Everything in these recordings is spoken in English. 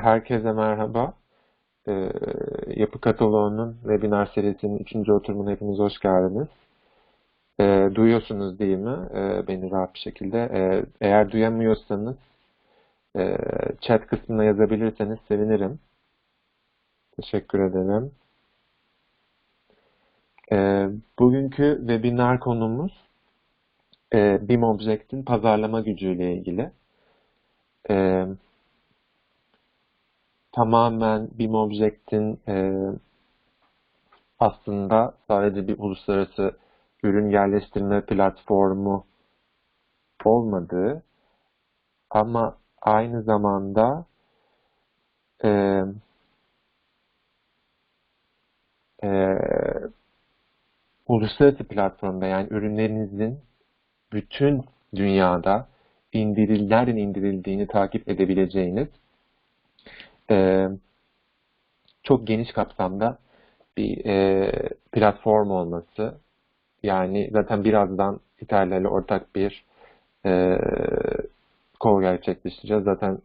Herkese merhaba. Yapı Kataloğu'nun webinar serisinin 3. oturumuna hepiniz hoş geldiniz. Duyuyorsunuz değil mi? Beni rahat bir şekilde. Eğer duyamıyorsanız chat kısmına yazabilirseniz sevinirim. Teşekkür ederim. Bugünkü webinar konumuz BIMobject'in pazarlama gücüyle ilgili. Tamamen BIMobject'in aslında sadece bir uluslararası ürün yerleştirme platformu olmadığı ama aynı zamanda uluslararası platformda, yani ürünlerinizin bütün dünyada nereden indirildiğini takip edebileceğiniz çok geniş kapsamda bir platform olması. Yani zaten birazdan İtalya ortak bir call gerçekleştireceğiz. Zaten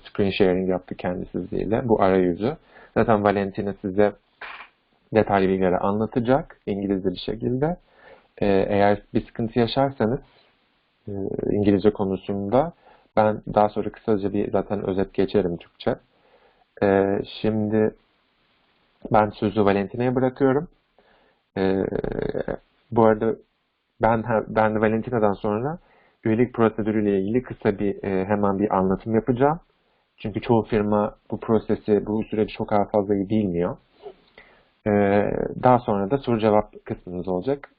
screen sharing yaptı kendisiyle, bu arayüzü. Zaten Valentina size detaylı bilgileri anlatacak İngilizce bir şekilde. Eğer bir sıkıntı yaşarsanız İngilizce konusunda ben daha sonra kısaca bir zaten özet geçerim Türkçe. Şimdi ben sözü Valentina'ya bırakıyorum. Bu arada ben de Valentina'dan sonra üyelik prosedürüyle ilgili kısa bir hemen bir anlatım yapacağım. Çünkü çoğu firma bu süreci çok fazla iyi bilmiyor. Daha sonra da soru cevap kısmımız olacak.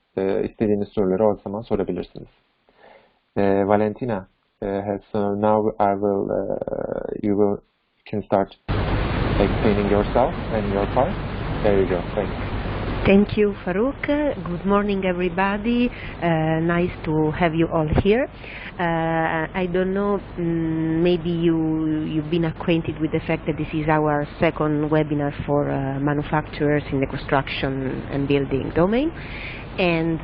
İstediğiniz soruları o zaman sorabilirsiniz. Valentina, so now you can start explaining yourself and your part. There you go. Thanks. Thank you, Farouk. Good morning, everybody. Nice to have you all here. I don't know, maybe you've been acquainted with the fact that this is our second webinar for manufacturers in the construction and building domain. And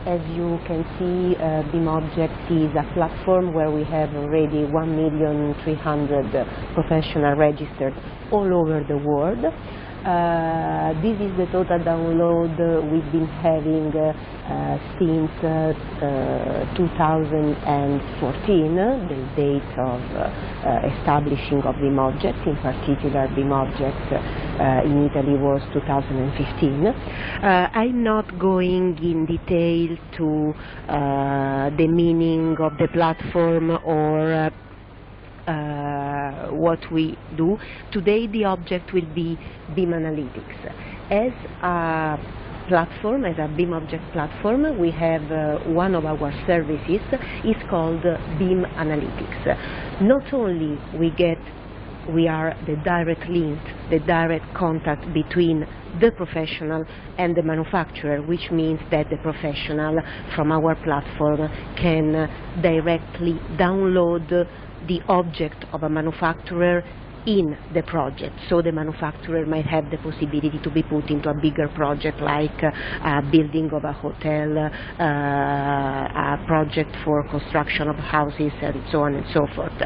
as you can see, BIMobject is a platform where we have already 1,300,000 professionals registered all over the world. This is the total download we've been having since 2014, the date of establishing of BIMobject. In particular, BIMobject in Italy was 2015. I'm not going in detail to the meaning of the platform or what we do. Today the object will be BIManalytics. As a platform, as a BIMobject platform, we have one of our services is called BIManalytics. Not only we are the direct link, the direct contact between the professional and the manufacturer, which means that the professional from our platform can directly download the object of a manufacturer in the project, so the manufacturer might have the possibility to be put into a bigger project like a building of a hotel, a project for construction of houses, and so on and so forth.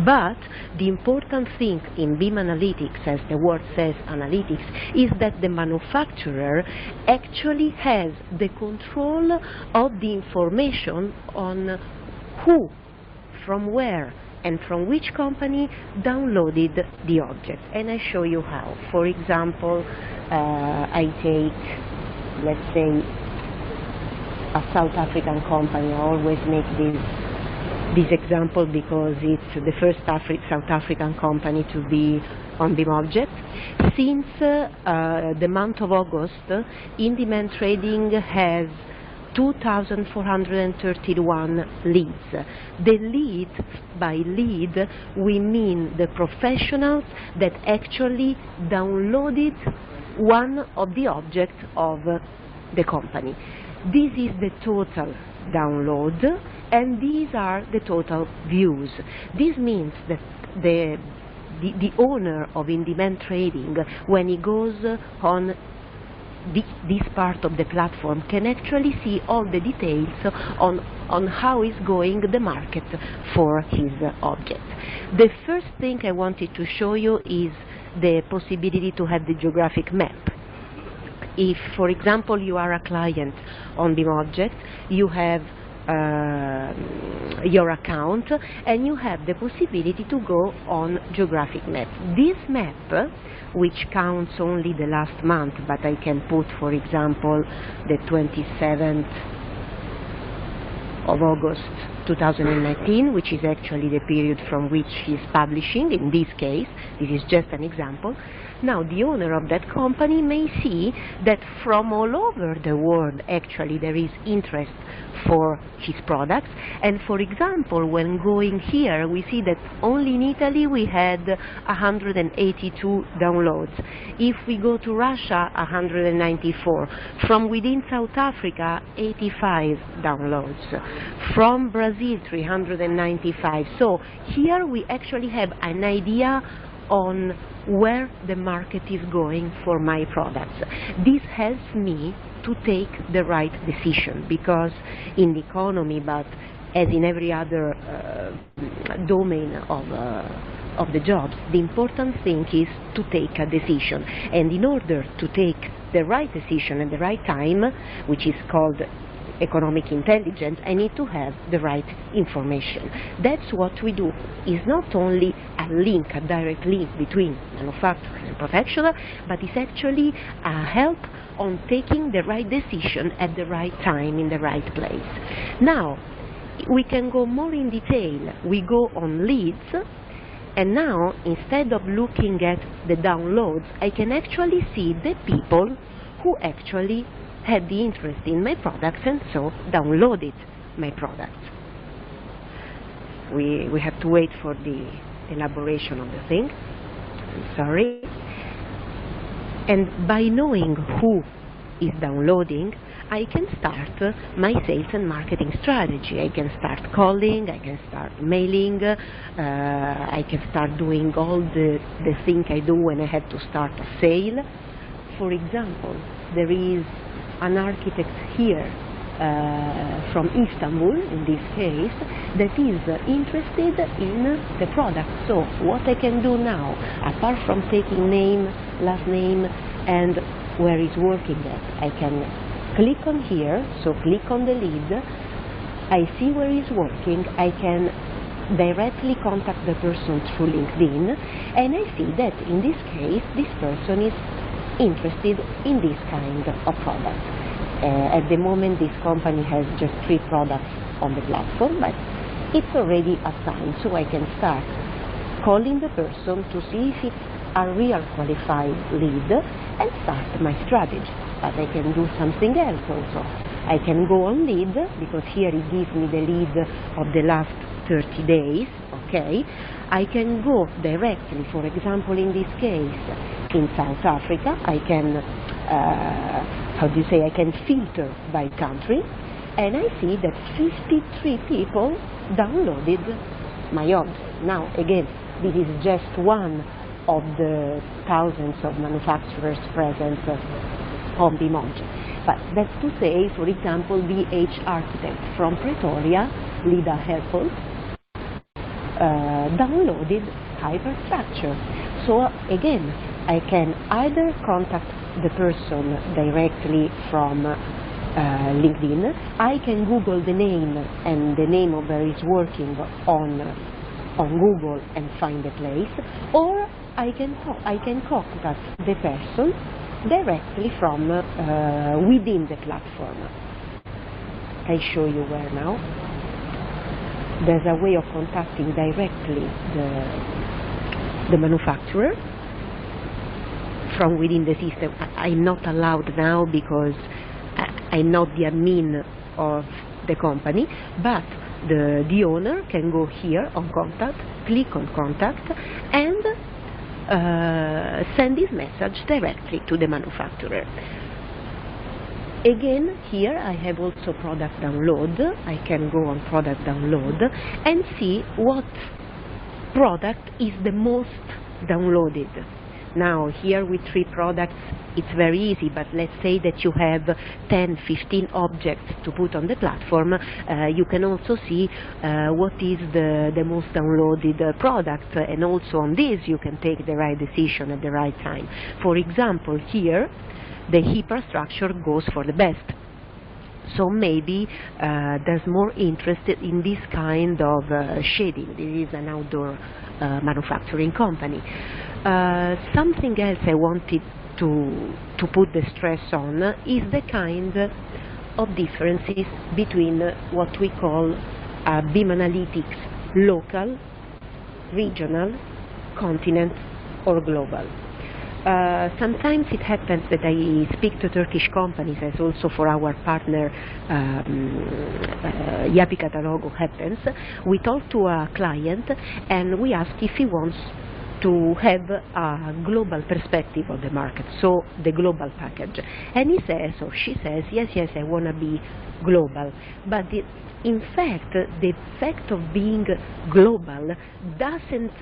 But the important thing in BIManalytics, as the word says, analytics, is that the manufacturer actually has the control of the information on who, from where, and from which company downloaded the object. And I show you how. For example, I take, let's say, a South African company. I always make this example because it's the first South African company to be on BIMobject. Since the month of August, in-demand trading has 2,431 leads. The lead, by lead, we mean the professionals that actually downloaded one of the objects of the company. This is the total download, and these are the total views. This means that the owner of in-demand trading, when he goes on this part of the platform can actually see all the details on how is going the market for his object. The first thing I wanted to show you is the possibility to have the geographic map. If, for example, you are a client on BIMobject, you have your account and you have the possibility to go on geographic map. This map, which counts only the last month, but I can put, for example, the 27th of August 2019, which is actually the period from which he is publishing. In this case, this is just an example. Now, the owner of that company may see that from all over the world, actually, there is interest for his products. And for example, when going here, we see that only in Italy we had 182 downloads. If we go to Russia, 194. From within South Africa, 85 downloads. From Brazil, 395. So here we actually have an idea on where the market is going for my products. This helps me to take the right decision, because in the economy, but as in every other domain of the jobs, the important thing is to take a decision. And in order to take the right decision at the right time, which is called economic intelligence, I need to have the right information. That's what we do. It's not only a link, a direct link between manufacturer and professional, but it's actually a help on taking the right decision at the right time in the right place. Now, we can go more in detail. We go on leads, and now instead of looking at the downloads, I can actually see the people who actually had the interest in my products and so downloaded my products. We have to wait for the elaboration of the thing. I'm sorry. And by knowing who is downloading, I can start my sales and marketing strategy. I can start calling, I can start mailing, I can start doing all the things I do when I have to start a sale. For example, there is an architect here from Istanbul, in this case, that is interested in the product. So what I can do now, apart from taking name, last name, and where he's working at, I can click on here, so click on the lead, I see where he's working, I can directly contact the person through LinkedIn, and I see that in this case, this person is interested in this kind of product. At the moment, this company has just 3 products on the platform, but it's already assigned, so I can start calling the person to see if it's a real qualified lead and start my strategy. But I can do something else also. I can go on lead, because here it gives me the lead of the last 30 days, okay? I can go directly, for example, in this case, in South Africa, I can, I can filter by country, and I see that 53 people downloaded my object. Now, again, this is just one of the thousands of manufacturers present on BIMobject. But that's to say, for example, BH Architect from Pretoria, Lida Airport, downloaded Hyperstructure. So again, I can either contact the person directly from LinkedIn, I can Google the name and the name of where he's working on Google and find the place, or I can contact the person directly from within the platform. I show you where now. There's a way of contacting directly the manufacturer from within the system. I'm not allowed now because I'm not the admin of the company, but the owner can go here on contact, click on contact, and send this message directly to the manufacturer. Again, here I have also product download. I can go on product download and see what product is the most downloaded. now here with 3 products it's very easy, but let's say that you have 10, 15 objects to put on the platform, you can also see what is the most downloaded product, and also on this you can take the right decision at the right time. For example, here the infrastructure goes for the best. So maybe there's more interest in this kind of shading. This is an outdoor manufacturing company. Something else I wanted to put the stress on is the kind of differences between what we call BIManalytics local, regional, continent or global. Sometimes it happens that I speak to Turkish companies, as also for our partner YAPI Kataloğu happens. We talk to a client and we ask if he wants to have a global perspective of the market, so the global package. And he says, or she says, yes, I want to be global. But in fact, the effect of being global doesn't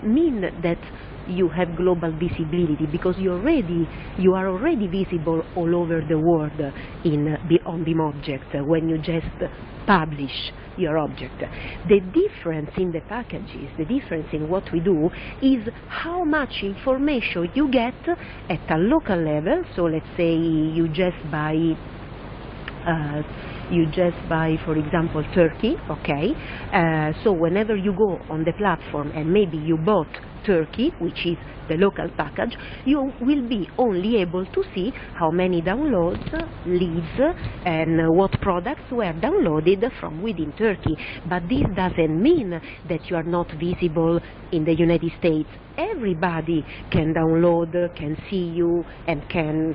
mean that you have global visibility, because you are already visible all over the world on BIMobject when you just publish your object. The difference in the packages, the difference in what we do, is how much information you get at a local level. So let's say you just buy, for example, Turkey, okay? So whenever you go on the platform and maybe you bought Turkey, which is the local package, you will be only able to see how many downloads, leads, and what products were downloaded from within Turkey. But this doesn't mean that you are not visible in the United States. Everybody can download, can see you, and can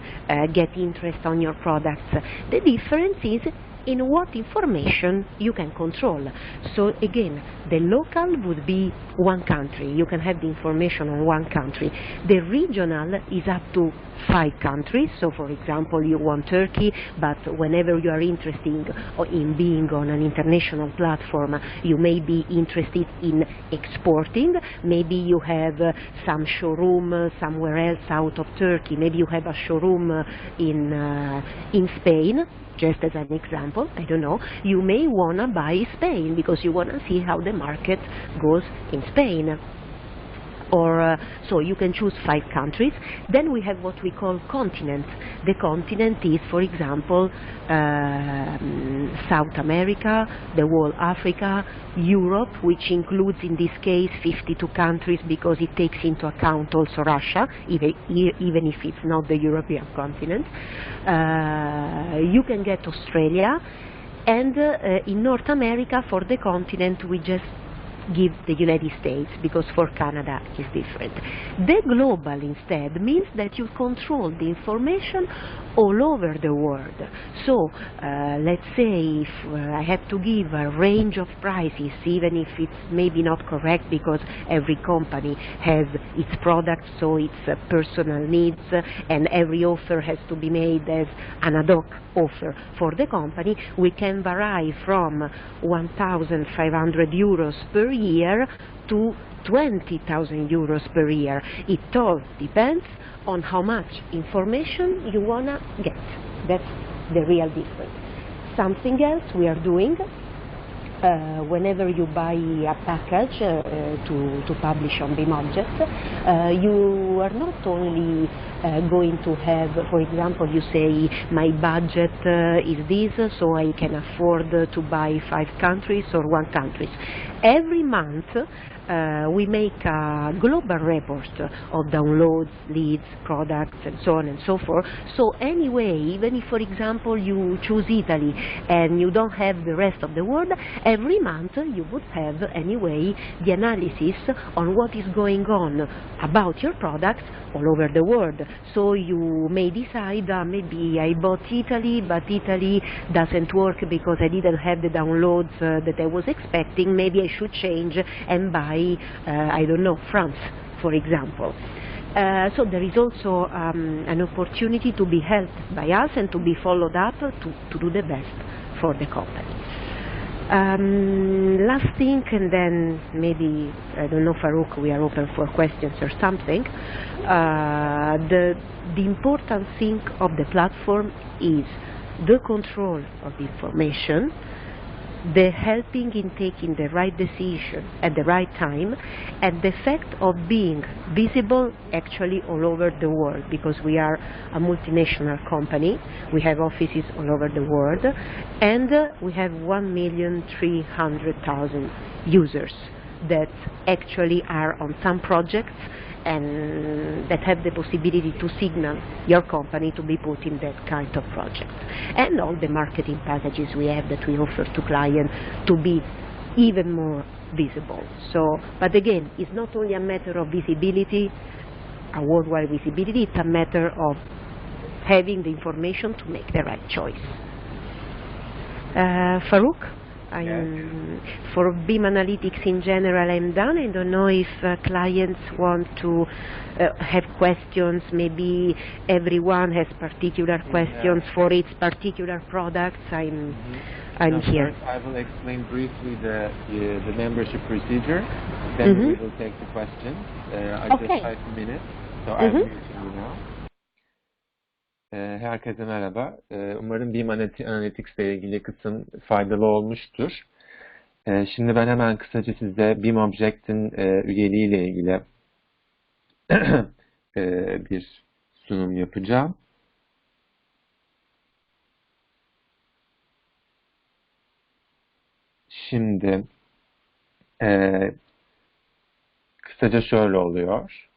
get interest on your products. The difference is in what information you can control. So again, the local would be one country. You can have the information on one country. The regional is up to 5 countries. So for example, you want Turkey, but whenever you are interested in being on an international platform, you may be interested in exporting. Maybe you have some showroom somewhere else out of Turkey. Maybe you have a showroom in Spain. Just as an example, I don't know, you may want to buy Spain because you want to see how the market goes in Spain. Or so you can choose 5 countries. Then we have what we call continents. The continent is, for example, South America, the whole Africa, Europe, which includes in this case 52 countries because it takes into account also Russia, even if it's not the European continent. You can get Australia, and in North America for the continent we just give the United States, because for Canada is different. The global instead means that you control the information all over the world. So let's say if I have to give a range of prices, even if it's maybe not correct because every company has its products, so its personal needs, and every offer has to be made as an ad hoc offer for the company, we can vary from 1,500 euros per year to 20,000 euros per year. It all depends on how much information you want to get. That's the real difference. Something else we are doing, whenever you buy a package to publish on BIMobject, you are not only going to have, for example, you say my budget is this, so I can afford to buy 5 countries or 1 country. Every month we make a global report of downloads, leads, products, and so on and so forth. So anyway, even if, for example, you choose Italy and you don't have the rest of the world, every month you would have anyway the analysis on what is going on about your products all over the world. So you may decide, maybe I bought Italy, but Italy doesn't work because I didn't have the downloads that I was expecting. Maybe I should change and buy, I don't know, France, for example. So there is also an opportunity to be helped by us and to be followed up to do the best for the company. Last thing, and then maybe, I don't know, Farouk, we are open for questions or something. The important thing of the platform is the control of the information, the helping in taking the right decision at the right time, and the fact of being visible actually all over the world, because we are a multinational company. We have offices all over the world, and we have 1,300,000 users that actually are on some projects and that have the possibility to signal your company to be put in that kind of project. And all the marketing packages we have that we offer to clients to be even more visible. So, but again, it's not only a matter of visibility, a worldwide visibility, it's a matter of having the information to make the right choice. Farouk? For BIManalytics in general, I'm done. I don't know if clients want to have questions. Maybe everyone has particular questions for its particular products. I'm here. First, I will explain briefly the membership procedure. Then we will take the questions. I just 5 minutes, so I'm muting you now. Herkese merhaba. Umarım BIManalytics ile ilgili kısım faydalı olmuştur. Şimdi ben hemen kısaca size BIMobject'in üyeliği ile ilgili bir sunum yapacağım. Şimdi kısaca şöyle oluyor.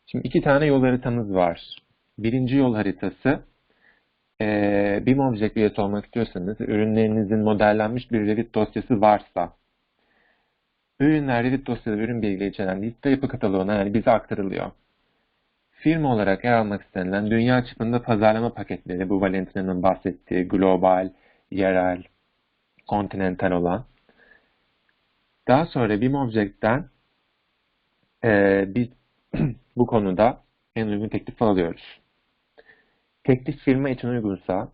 Şimdi 2 tane yol haritamız var. Birinci yol haritası, BIMobject üyesi olmak istiyorsanız, ürünlerinizin modellenmiş bir Revit dosyası varsa, ürünler Revit dosyada ürün bilgileri içeren liste yapı kataloğuna, yani bize aktarılıyor. Firma olarak yer almak istenilen dünya çapında pazarlama paketleri, bu Valentina'nın bahsettiği global, yerel, kontinental olan. Daha sonra BIMobject'ten biz bu konuda en uygun teklifi alıyoruz. Teklif firma için uygunsa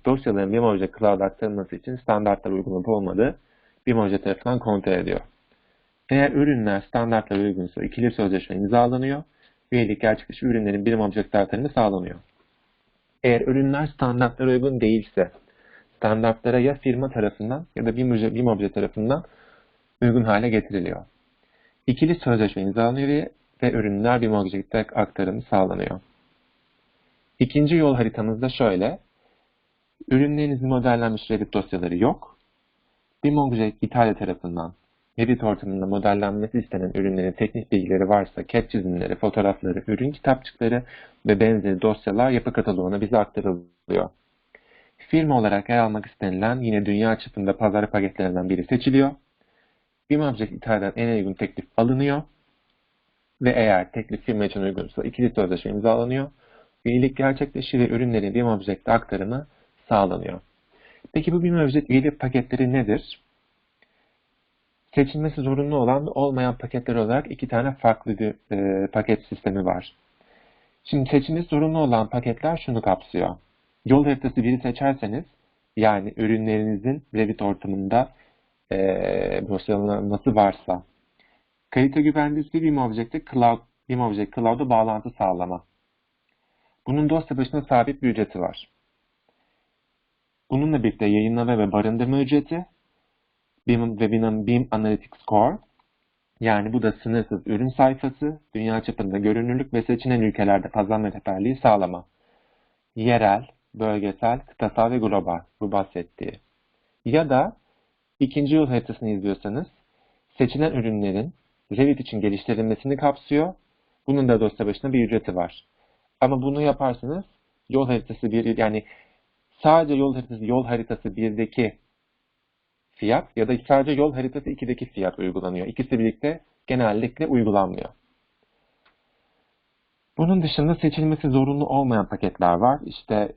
dosyaların BIMobject Cloud'a aktarılması için standartlar uygun olup olmadığı BIMobject tarafından kontrol ediyor. Eğer ürünler standartlara uygunsa ikili sözleşme imzalanıyor. Üyelik gerçekleşip ürünlerin BIMobject aktarımı sağlanıyor. Eğer ürünler standartlara uygun değilse standartlara ya firma tarafından ya da BIMobject tarafından uygun hale getiriliyor. İkili sözleşme imzalanıyor ve ürünler BIMobject aktarımı sağlanıyor. İkinci yol haritamızda şöyle. Ürünlerinizin modellenmiş Revit dosyaları yok. BIMobject İtalya tarafından Revit ortamında modellenmesi istenen ürünlerin teknik bilgileri varsa CAD çizimleri, fotoğrafları, ürün kitapçıkları ve benzeri dosyalar yapı kataloğuna bize aktarılıyor. Firma olarak yer almak istenilen yine dünya çapında pazar paketlerinden biri seçiliyor. BIMobject İtalya'dan en uygun teklif alınıyor ve eğer teklif firma için uygunsa ikili sözleşme imzalanıyor. Üyelik gerçekleşir ve ürünlerin BIMobject'e aktarımı sağlanıyor. Peki bu BIMobject üyelik paketleri nedir? Seçilmesi zorunlu olan ve olmayan paketler olarak 2 tane farklı bir paket sistemi var. Şimdi seçilmesi zorunlu olan paketler şunu kapsıyor. Yol haritası 1'i seçerseniz, yani ürünlerinizin Revit ortamında dosyalanması varsa, kalite güvencesi BIMobject Cloud'a bağlantı sağlama. Bunun dosya başına sabit bir ücreti var. Bununla birlikte yayınlama ve barındırma ücreti, BIManalytics Core, yani bu da sınırsız ürün sayfası, dünya çapında görünürlük ve seçilen ülkelerde pazarlama rehberliği sağlama. Yerel, bölgesel, kıtasal ve global, bu bahsettiği. Ya da ikinci yol haritasını izliyorsanız, seçilen ürünlerin Revit için geliştirilmesini kapsıyor. Bunun da dosya başına bir ücreti var. Ama bunu yaparsanız yol haritası 1, yani sadece yol haritası 1'deki fiyat ya da sadece yol haritası 2'deki fiyat uygulanıyor. İkisi birlikte genellikle uygulanmıyor. Bunun dışında seçilmesi zorunlu olmayan paketler var. İşte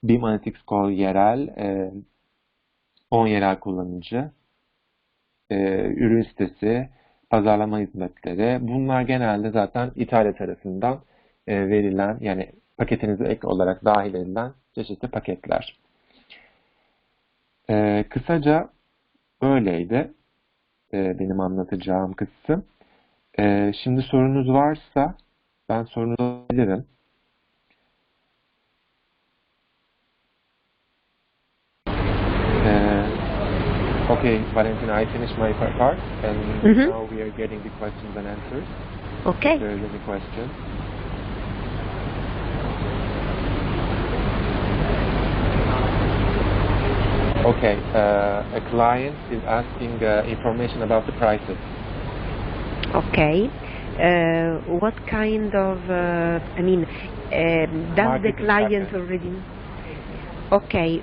BIManalytics Core yerel, 10 yerel kullanıcı, ürün sitesi, pazarlama hizmetleri. Bunlar genelde zaten İtalya tarafından verilen, yani paketinize ek olarak dahil edilen çeşitli paketler. Kısaca böyleydi benim anlatacağım kısım. Şimdi sorunuz varsa ben sorunuzu alabilirim. Okay, Valentina, I finished my part, and now we are getting the questions and answers. Okay. If there is any question. Okay, a client is asking information about the prices. Okay. What kind of, I mean, does the Marketing client package. already... Okay,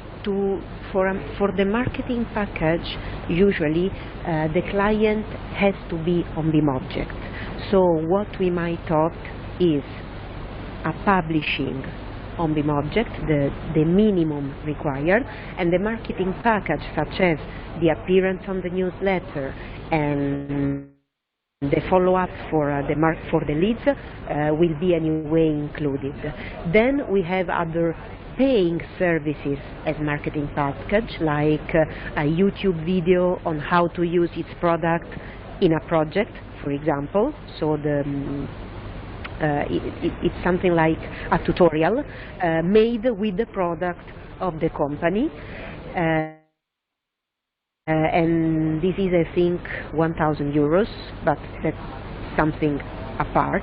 for the marketing package, usually the client has to be on BIMobject. So what we might talk is a publishing on BIMobject, the minimum required, and the marketing package such as the appearance on the newsletter and the follow-up for the leads will be anyway included. Then we have other paying services as marketing package, like a YouTube video on how to use its product in a project, for example. So it's something like a tutorial made with the product of the company. And this is, I think, 1,000 euros, but that's something apart.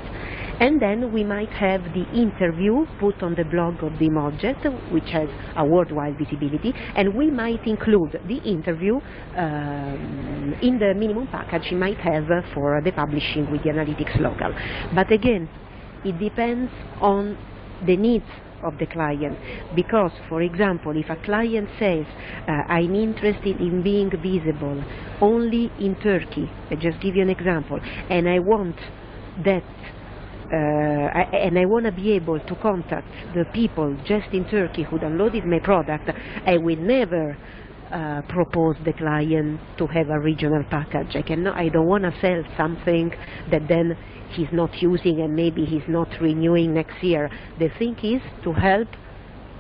And then we might have the interview put on the blog of BIMobject, which has a worldwide visibility, and we might include the interview in the minimum package you might have for the publishing with the analytics local. But again, it depends on the needs of the client, because, for example, if a client says I'm interested in being visible only in Turkey, I just give you an example, and I want that and I want to be able to contact the people just in Turkey who downloaded my product, I will never propose the client to have a regional package. I don't want to sell something that then he's not using and maybe he's not renewing next year. The thing is to help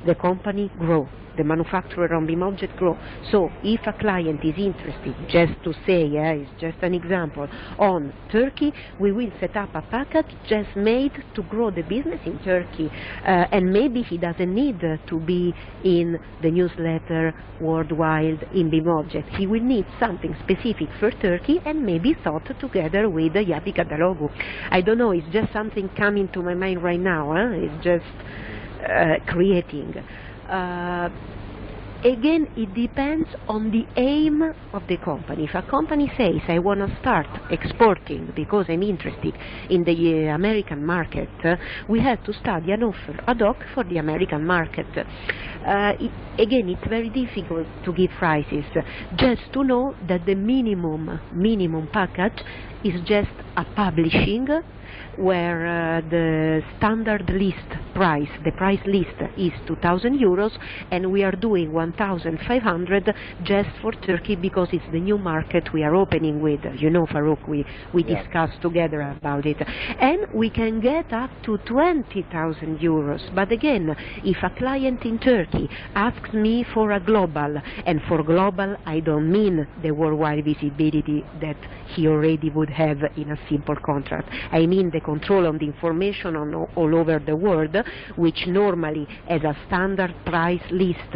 the company grow, the manufacturer on BIMobject grow. So if a client is interested, just to say, it's just an example, on Turkey, we will set up a package just made to grow the business in Turkey. And maybe he doesn't need to be in the newsletter worldwide in BIMobject. He will need something specific for Turkey and maybe thought together with the YAPI Kataloğu. I don't know, it's just something coming to my mind right now. It's just creating. Again, it depends on the aim of the company. If a company says, I want to start exporting because I'm interested in the American market, we have to study an offer ad hoc for the American market. Again, it's very difficult to give prices, just to know that the minimum package is just a publishing where the standard list price, the price list is 2,000 euros, and we are doing 1,500 just for Turkey because it's the new market we are opening with. You know, Farouk, we discussed together about it. And we can get up to 20,000 euros. But again, if a client in Turkey asks me for a global, and for global I don't mean the worldwide visibility that he already would have in a simple contract. I mean the control on the information on all over the world, which normally as a standard price list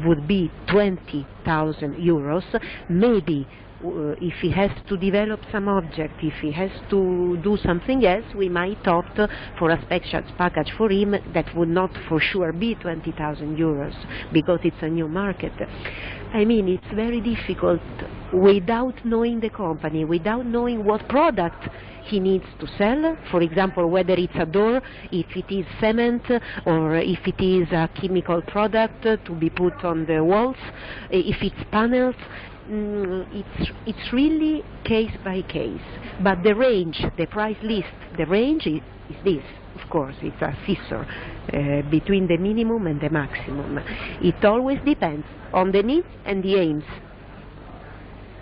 would be 20,000 euros. Maybe if he has to develop some object, if he has to do something else, we might opt for a special package for him that would not for sure be 20,000 euros because it's a new market. I mean, it's very difficult without knowing the company, without knowing what product he needs to sell. For example, whether it's a door, if it is cement, or if it is a chemical product to be put on the walls, if it's panels. It's really case by case. But the range, the price list, the range is this. Of course, it's a scissor between the minimum and the maximum. It always depends on the needs and the aims.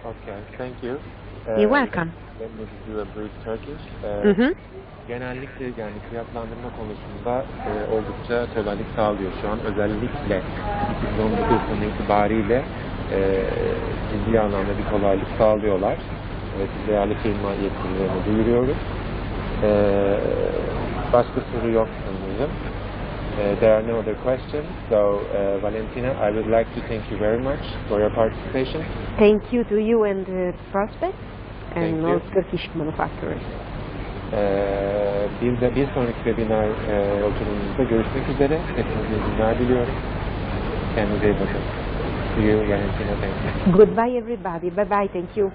Okay, thank you. You're welcome. let me do a brief Turkish. Genellikle yani fiyatlandırma konusunda oldukça kolaylık sağlıyor şu an. Özellikle 2019 sonu itibariyle ciddi anlamda bir kolaylık sağlıyorlar. Değerli firma yetkililerini duyuruyoruz. Başka soru yok sanırım. There are no other questions. So, Valentina, I would like to thank you very much for your participation. Thank you to you and the prospects and Thank all you. Turkish manufacturers. Bir sonraki webinar oturumumuzda görüşmek üzere. Hepinize iyi günler diliyorum. Kendinize iyi bakın. See you, Valentina. Thank you. Goodbye everybody. Bye bye. Thank you.